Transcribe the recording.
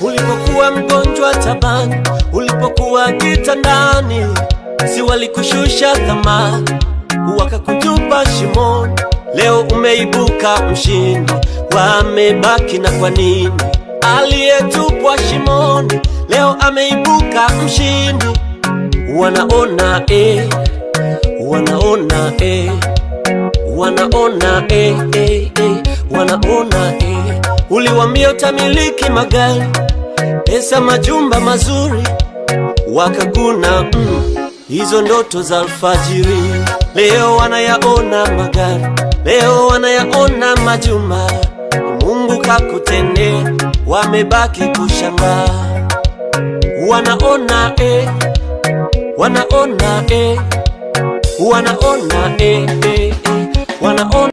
Ulipokuwa mgonjwa tabani, ulipokuwa kitandani, si walikushusha thamani, wakakutupa shimoni. Leo umeibuka mshindi, wamebaki na kwa nini? Aliyetupwa shimoni leo ameibuka mshindi. Wanaona wanaona wanaona wanaona Uliwaambia utamiliki magari, pesa, majumba mazuri, wakaguna hizo ndoto za alfajiri. Leo wanayaona magari, leo wanayaona majumba. Mungu kakutendea, wamebaki kushangaa. Wanaona wanaona wanaona wanaona